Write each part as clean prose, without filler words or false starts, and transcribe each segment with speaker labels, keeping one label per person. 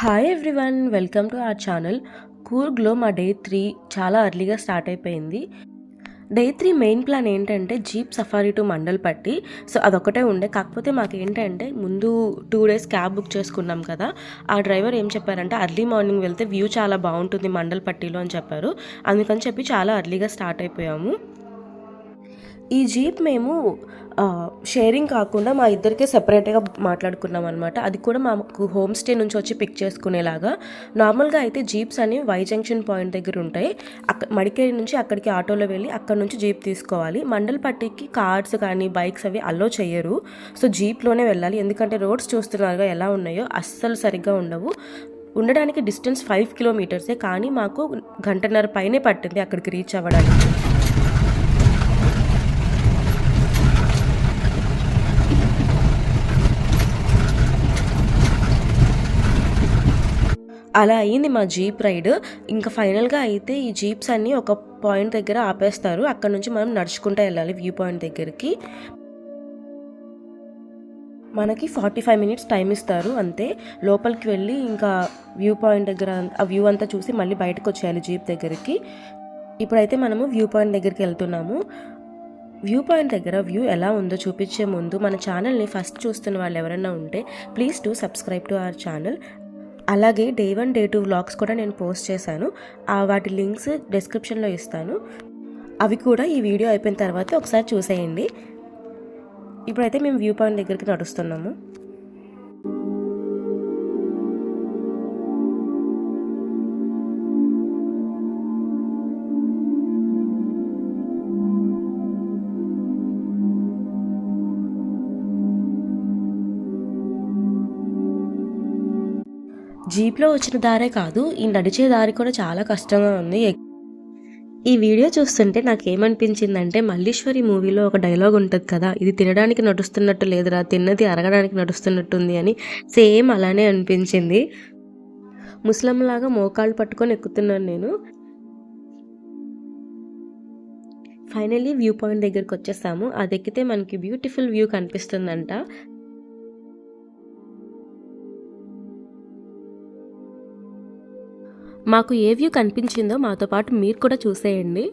Speaker 1: Hi everyone, welcome to our channel. కూర్గ్లో మా day 3 చాలా ఎర్లీగా స్టార్ట్ అయిపోయింది. డే 3 మెయిన్ ప్లాన్ ఏంటంటే jeep safari to Mandalpatti. So అదొకటే ఉండే. కాకపోతే మాకు ఏంటంటే ముందు 2 డేస్ క్యాబ్ బుక్ చేసుకున్నాం కదా, ఆ డ్రైవర్ ఏం చెప్పారంటే అర్లీ మార్నింగ్ వెళ్తే వ్యూ చాలా బాగుంటుంది మండల్పట్టిలో అని చెప్పారు. అందుకని చెప్పి చాలా ఎర్లీగా స్టార్ట్ అయిపోయాము. ఈ జీప్ మేము షేరింగ్ కాకుండా మా ఇద్దరికే సెపరేట్గా మాట్లాడుకున్నాం అనమాట. అది కూడా మాకు హోమ్ స్టే నుంచి వచ్చి పిక్ చేసుకునేలాగా. నార్మల్గా అయితే జీప్స్ అని వై జంక్షన్ పాయింట్ దగ్గర ఉంటాయి. మడికేరి నుంచి అక్కడికి ఆటోలో వెళ్ళి అక్కడ నుంచి జీప్ తీసుకోవాలి. మండల్పట్టికి కార్స్ కానీ బైక్స్ అవి అలో చేయరు. సో జీప్లోనే వెళ్ళాలి. ఎందుకంటే రోడ్స్ చూస్తున్నారుగా ఎలా ఉన్నాయో, అస్సలు సరిగ్గా ఉండవు. ఉండడానికి డిస్టెన్స్ 5 కిలోమీటర్సే, కానీ మాకు గంటన్నర పైనే పట్టింది అక్కడికి రీచ్ అవ్వడానికి. అలా అయ్యింది మా జీప్ రైడ్. ఇంకా ఫైనల్గా అయితే ఈ జీప్స్ అన్నీ ఒక పాయింట్ దగ్గర ఆపేస్తారు. అక్కడ నుంచి మనం నడుచుకుంటూ వెళ్ళాలి వ్యూ పాయింట్ దగ్గరికి. మనకి 45 మినిట్స్ టైం ఇస్తారు అంతే. లోపలికి వెళ్ళి ఇంకా వ్యూ పాయింట్ దగ్గర ఆ వ్యూ అంతా చూసి మళ్ళీ బయటకు వచ్చేయాలి జీప్ దగ్గరికి. ఇప్పుడైతే మనము వ్యూ పాయింట్ దగ్గరికి వెళ్తున్నాము. వ్యూ పాయింట్ దగ్గర వ్యూ ఎలా ఉందో చూపించే ముందు మన ఛానల్ని ఫస్ట్ చూస్తున్న వాళ్ళు ఎవరైనా ఉంటే please to subscribe to our channel. అలాగే డే 1 డే 2 వ్లాగ్స్ కూడా నేను పోస్ట్ చేశాను. వాటి లింక్స్ డిస్క్రిప్షన్లో ఇస్తాను. అవి కూడా ఈ వీడియో అయిపోయిన తర్వాత ఒకసారి చూసేయండి. ఇప్పుడైతే మేము వ్యూ పాయింట్ దగ్గరికి నడుస్తున్నాము. జీప్లో వచ్చిన దారే కాదు, ఈ నడిచే దారి కూడా చాలా కష్టంగా ఉంది. ఈ వీడియో చూస్తుంటే నాకు ఏమనిపించిందంటే, మల్లీశ్వరి మూవీలో ఒక డైలాగ్ ఉంటుంది కదా, ఇది తినడానికి నడుస్తున్నట్టు లేదురా, తిన్నది అరగడానికి నడుస్తున్నట్టుంది అని. సేమ్ అలానే అనిపించింది. ముస్లింలాగా మోకాళ్ళు పట్టుకొని ఎక్కుతున్నాను నేను. ఫైనల్లీ వ్యూ పాయింట్ దగ్గరికి వచ్చేసాము. అది ఎక్కితే మనకి బ్యూటిఫుల్ వ్యూ కనిపిస్తుందంట. మాకు ఏ వ్యూ కనిపించిందో మాతో పాటు మీరు కూడా చూసేయండి.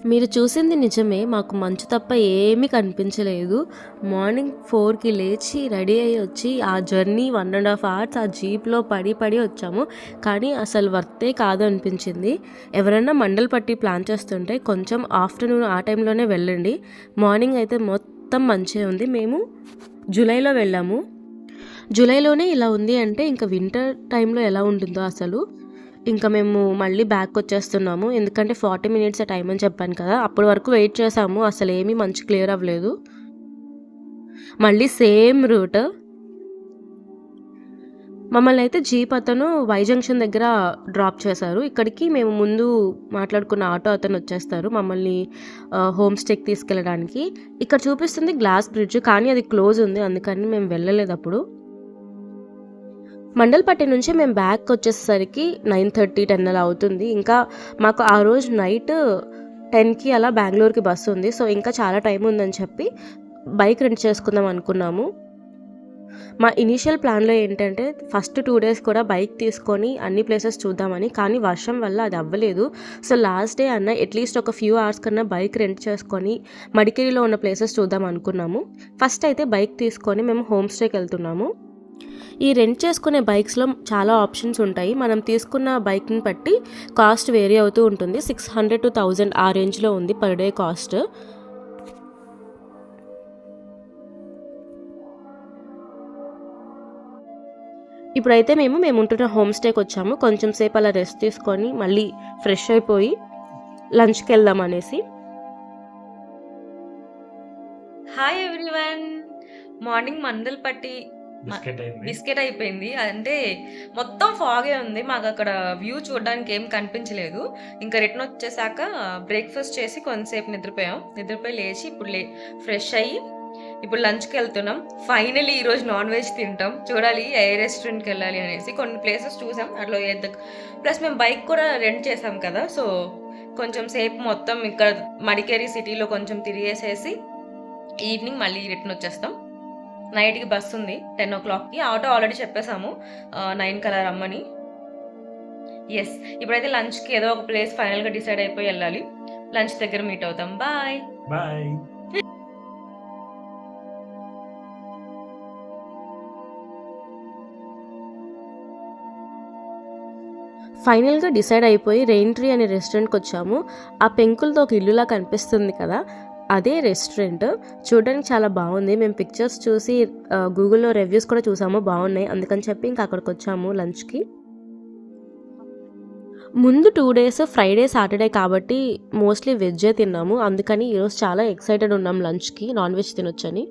Speaker 1: మీరు చూసింది నిజమే, మాకు మంచు తప్ప ఏమీ కనిపించలేదు. మార్నింగ్ 4కి లేచి రెడీ అయ్యి వచ్చి ఆ జర్నీ 1.5 అవర్స్ ఆ జీప్లో పడి వచ్చాము. కానీ అసలు వర్తే కాదు అనిపించింది. ఎవరైనా మండల్పట్టి ప్లాన్ చేస్తుంటే కొంచెం ఆఫ్టర్నూన్ ఆ టైంలోనే వెళ్ళండి. మార్నింగ్ అయితే మొత్తం మంచిగా ఉంది. మేము జూలైలో వెళ్ళాము. జూలైలోనే ఇలా ఉంది అంటే ఇంకా వింటర్ టైంలో ఎలా ఉంటుందో అసలు. ఇంకా మేము మళ్ళీ బ్యాక్ వచ్చేస్తున్నాము. ఎందుకంటే 40 మినిట్స్ టైం అని చెప్పాను కదా, అప్పటి వరకు వెయిట్ చేసాము. అసలు ఏమీ మంచి క్లియర్ అవ్వలేదు. మళ్ళీ సేమ్ రూట్. మమ్మల్ని అయితే జీప్ అతను వై జంక్షన్ దగ్గర డ్రాప్ చేశారు. ఇక్కడికి మేము ముందు మాట్లాడుకున్న ఆటో అతను వచ్చేస్తారు మమ్మల్ని హోమ్ స్టేకి తీసుకెళ్ళడానికి. ఇక్కడ చూపిస్తుంది గ్లాస్ బ్రిడ్జ్, కానీ అది క్లోజ్ ఉంది, అందుకని మేము వెళ్ళలేదు అప్పుడు. మండల్పట్టి నుంచి మేము బ్యాక్ వచ్చేసరికి 9:30 10 అలా అవుతుంది. ఇంకా మాకు ఆ రోజు నైట్ 10కి అలా బెంగళూరుకి బస్సు ఉంది. సో ఇంకా చాలా టైం ఉందని చెప్పి బైక్ రెంట్ చేసుకుందాం అనుకున్నాము. మా ఇనీషియల్ ప్లాన్లో ఏంటంటే ఫస్ట్ 2 డేస్ కూడా బైక్ తీసుకొని అన్ని ప్లేసెస్ చూద్దామని, కానీ వర్షం వల్ల అది అవ్వలేదు. సో లాస్ట్ డే అన్న అట్లీస్ట్ ఒక ఫ్యూ అవర్స్ కన్నా బైక్ రెంట్ చేసుకొని మడికేరిలో ఉన్న ప్లేసెస్ చూద్దాం అనుకున్నాము. ఫస్ట్ అయితే బైక్ తీసుకొని మేము హోమ్ స్టేకి వెళ్తున్నాము. ఈ రెంట్ చేసుకునే బైక్స్లో చాలా ఆప్షన్స్ ఉంటాయి. మనం తీసుకున్న బైక్ని బట్టి కాస్ట్ వేరీ అవుతూ ఉంటుంది. 600 to 1000 ఆ రేంజ్లో ఉంది పర్ డే కాస్ట్. ఇప్పుడైతే మేము ఉంటున్న హోమ్ స్టేకి వచ్చాము. కొంచెం సేపు అలా రెస్ట్ తీసుకొని మళ్ళీ ఫ్రెష్ అయిపోయి లంచ్కి వెళ్దాం అనేసి.
Speaker 2: Hi everyone, morning Mandalpatti biscuit అయిపోయింది. అంటే మొత్తం ఫాగే ఉంది, మాకు అక్కడ వ్యూ చూడడానికి ఏం కనిపించలేదు. ఇంకా రిటర్న్ వచ్చేసాక బ్రేక్ఫాస్ట్ చేసి కొంతసేపు నిద్రపోయి లేచి ఇప్పుడు ఫ్రెష్ అయ్యి ఇప్పుడు లంచ్కి వెళ్తున్నాం. ఫైనలీ ఈరోజు నాన్ వెజ్ తింటాం. చూడాలి ఏ రెస్టారెంట్కి వెళ్ళాలి అనేసి. కొన్ని ప్లేసెస్ చూసాం అట్లా ప్లస్ మేము బైక్ కూడా రెంట్ చేసాం కదా, సో కొంచెం సేపు మొత్తం ఇక్కడ మడికేరి సిటీలో కొంచెం తిరిగేసేసి ఈవినింగ్ మళ్ళీ రిటర్న్ వచ్చేస్తాం. నైట్కి బస్ ఉంది 10 o'clockకి. ఆటో ఆల్రెడీ చెప్పేసాము 9 కల్లా రమ్మని. ఎస్, ఇప్పుడైతే లంచ్కి ఏదో ఒక ప్లేస్ ఫైనల్గా డిసైడ్ అయిపోయి వెళ్ళాలి. లంచ్ దగ్గర మీట్ అవుతాం. Bye
Speaker 3: bye.
Speaker 1: ఫైనల్గా డిసైడ్ అయిపోయి రెయిన్ ట్రీ అనే రెస్టారెంట్కి వచ్చాము. ఆ పెంకులతో ఒక ఇల్లులా కనిపిస్తుంది కదా, అదే రెస్టారెంట్. చూడడానికి చాలా బాగుంది. మేము పిక్చర్స్ చూసి గూగుల్లో రివ్యూస్ కూడా చూసాము, బాగున్నాయి. అందుకని చెప్పి ఇంకా అక్కడికి వచ్చాము లంచ్కి. ముందు 2 days ఫ్రైడే సాటర్డే కాబట్టి మోస్ట్లీ వెజ్జే తిన్నాము. అందుకని ఈరోజు చాలా ఎక్సైటెడ్ ఉన్నాం లంచ్కి, నాన్ వెజ్ తినొచ్చని.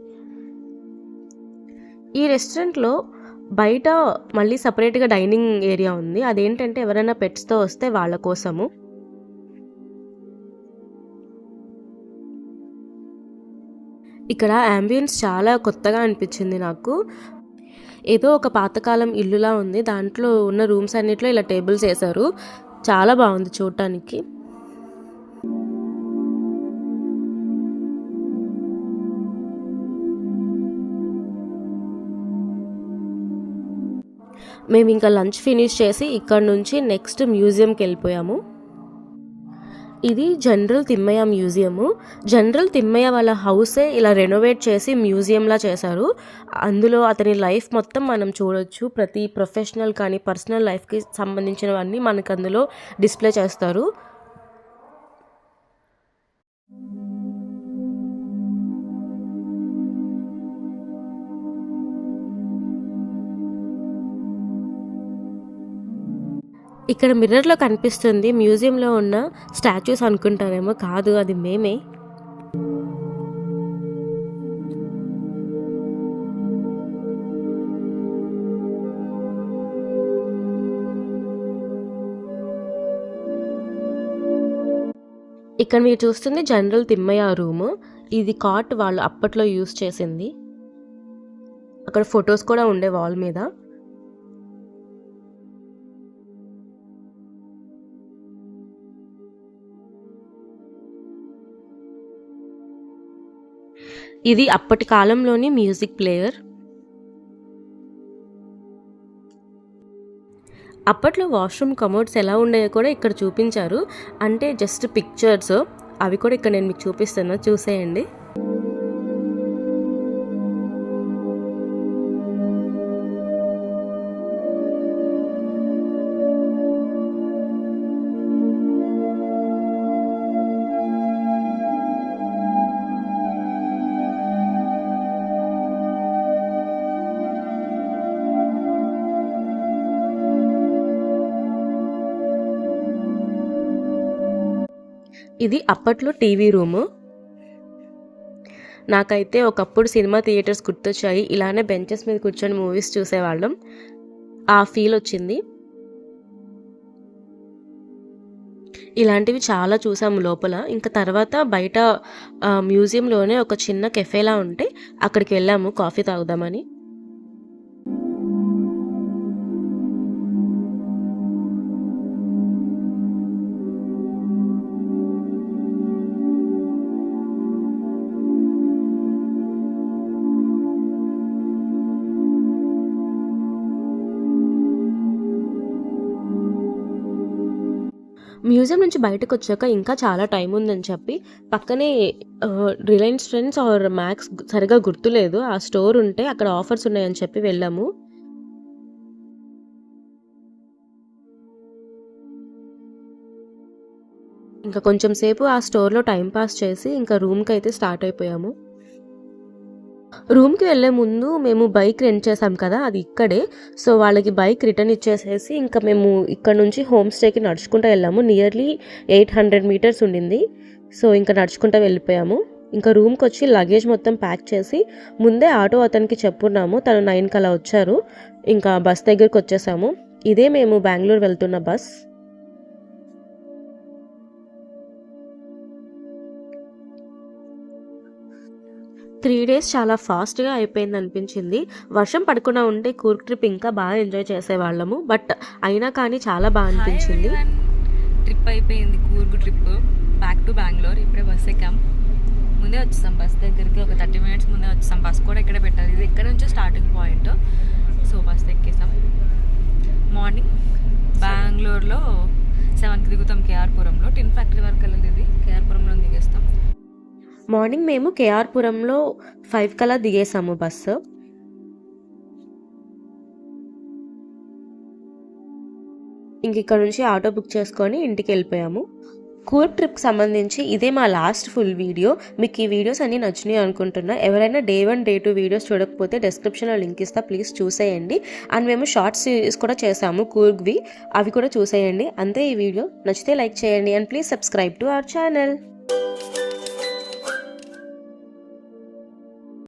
Speaker 1: ఈ రెస్టారెంట్లో బయట మళ్ళీ సపరేట్గా డైనింగ్ ఏరియా ఉంది. అదేంటంటే ఎవరైనా పెట్స్తో వస్తే వాళ్ళ కోసము. ఇక్కడ అంబియన్స్ చాలా కొత్తగా అనిపించింది నాకు. ఏదో ఒక పాతకాలం ఇల్లులా ఉంది. దాంట్లో ఉన్న రూమ్స్ అన్నిట్లో ఇలా టేబుల్స్ వేశారు. చాలా బాగుంది చూడటానికి. మేము ఇంకా లంచ్ ఫినిష్ చేసి ఇక్కడ నుంచి నెక్స్ట్ మ్యూజియంకి వెళ్ళిపోయాము. ఇది general Thimmaiah museum. General Thimmaiah వాళ్ళ హౌసే ఇలా రెనోవేట్ చేసి మ్యూజియంలా చేశారు. అందులో అతని లైఫ్ మొత్తం మనం చూడొచ్చు. ప్రతి ప్రొఫెషనల్ కానీ పర్సనల్ లైఫ్కి సంబంధించినవన్నీ మనకు అందులో డిస్ప్లే చేస్తారు. ఇక్కడ మిర్రర్లో కనిపిస్తుంది మ్యూజియంలో ఉన్న స్టాచ్యూస్ అనుకుంటారేమో, కాదు అది మేమే. ఇక్కడ మీరు చూస్తుంది జనరల్ తిమ్మయ్య రూము. ఇది కాట్ వాళ్ళు అప్పట్లో యూజ్ చేసింది. అక్కడ ఫొటోస్ కూడా ఉండే వాల్ మీద. ఇది అప్పటి కాలంలోని మ్యూజిక్ ప్లేయర్. అప్పట్లో వాష్రూమ్ కమోడ్స్ ఎలా ఉన్నాయో కూడా ఇక్కడ చూపించారు. అంటే జస్ట్ పిక్చర్స్, అవి కూడా ఇక్కడ నేను మీకు చూపిస్తాను, చూసేయండి. ఇది అప్పట్లో టీవీ రూము. నాకైతే ఒకప్పుడు సినిమా థియేటర్స్ గుర్తొచ్చాయి. ఇలానే బెంచెస్ మీద కూర్చొని మూవీస్ చూసేవాళ్ళం, ఆ ఫీల్ వచ్చింది. ఇలాంటివి చాలా చూసాము లోపల. ఇంకా తర్వాత బయట మ్యూజియంలోనే ఒక చిన్న కెఫేలా ఉంటే అక్కడికి వెళ్ళాము కాఫీ తాగుదామని. మ్యూజియం నుంచి బయటకు వచ్చాక ఇంకా చాలా టైం ఉందని చెప్పి పక్కనే రిలయన్స్ ట్రెండ్స్ ఆర్ మ్యాక్స్ సరిగా గుర్తులేదు, ఆ స్టోర్ ఉంటే అక్కడ ఆఫర్స్ ఉన్నాయని చెప్పి వెళ్ళాము. ఇంకా కొంచెం సేపు ఆ స్టోర్లో టైం పాస్ చేసి ఇంకా రూమ్కి అయితే స్టార్ట్ అయిపోయాము. రూమ్కి వెళ్ళే ముందు మేము బైక్ రెంట్ చేసాం కదా, అది ఇక్కడే. సో వాళ్ళకి బైక్ రిటర్న్ ఇచ్చేసేసి ఇంకా మేము ఇక్కడ నుంచి హోమ్ స్టేకి నడుచుకుంటూ వెళ్ళాము. నియర్లీ 800 meters ఉండింది. సో ఇంకా నడుచుకుంటూ వెళ్ళిపోయాము. ఇంకా రూమ్కి వచ్చి లగేజ్ మొత్తం ప్యాక్ చేసి ముందే ఆటో అతనికి చెప్పున్నాము. తను 9 అలా వచ్చారు. ఇంకా బస్ దగ్గరికి వచ్చేసాము. ఇదే మేము బెంగళూరు వెళ్తున్న బస్. 3 డేస్ చాలా ఫాస్ట్గా అయిపోయింది అనిపించింది. వర్షం పడకుండా ఉంటే కూర్గ్ ట్రిప్ ఇంకా బాగా ఎంజాయ్ చేసేవాళ్ళము. బట్ అయినా కానీ చాలా బాగా అనిపించింది.
Speaker 2: ట్రిప్ అయిపోయింది, Coorg trip back to Bengaluru. ఇప్పుడే బస్ ఎక్కాం. ముందే వచ్చేసాం బస్ దగ్గరికి, ఒక 30 minutes ముందే వచ్చేసాం. బస్ కూడా ఇక్కడే పెట్టారు, ఇది ఇక్కడ నుంచే స్టార్టింగ్ పాయింట్. సో బస్ ఎక్కేసాం. మార్నింగ్ బెంగళూరులో 7కి దిగుతాం కేఆర్పురంలో. టిన్ ఫ్యాక్టరీ వరకు వెళ్ళదు, ఇది కేఆర్పురంలో దిగేస్తాం.
Speaker 1: మార్నింగ్ మేము కేఆర్పురంలో 5 కల్లా దిగేసాము బస్సు. ఇంక ఇక్కడ నుంచి ఆటో బుక్ చేసుకొని ఇంటికి వెళ్ళిపోయాము. కూర్గ్ ట్రిప్కి సంబంధించి ఇదే మా లాస్ట్ ఫుల్ వీడియో. మీకు ఈ వీడియోస్ అన్నీ నచ్చినాయి అనుకుంటున్నా. ఎవరైనా Day 1 Day 2 వీడియోస్ చూడకపోతే డిస్క్రిప్షన్లో లింక్ ఇస్తా, ప్లీజ్ చూసేయండి. అండ్ మేము షార్ట్ సిరీస్ కూడా చేసాము కూర్గ్వి, అవి కూడా చూసేయండి. అంతే ఈ వీడియో. నచ్చితే లైక్ చేయండి and please subscribe to our channel.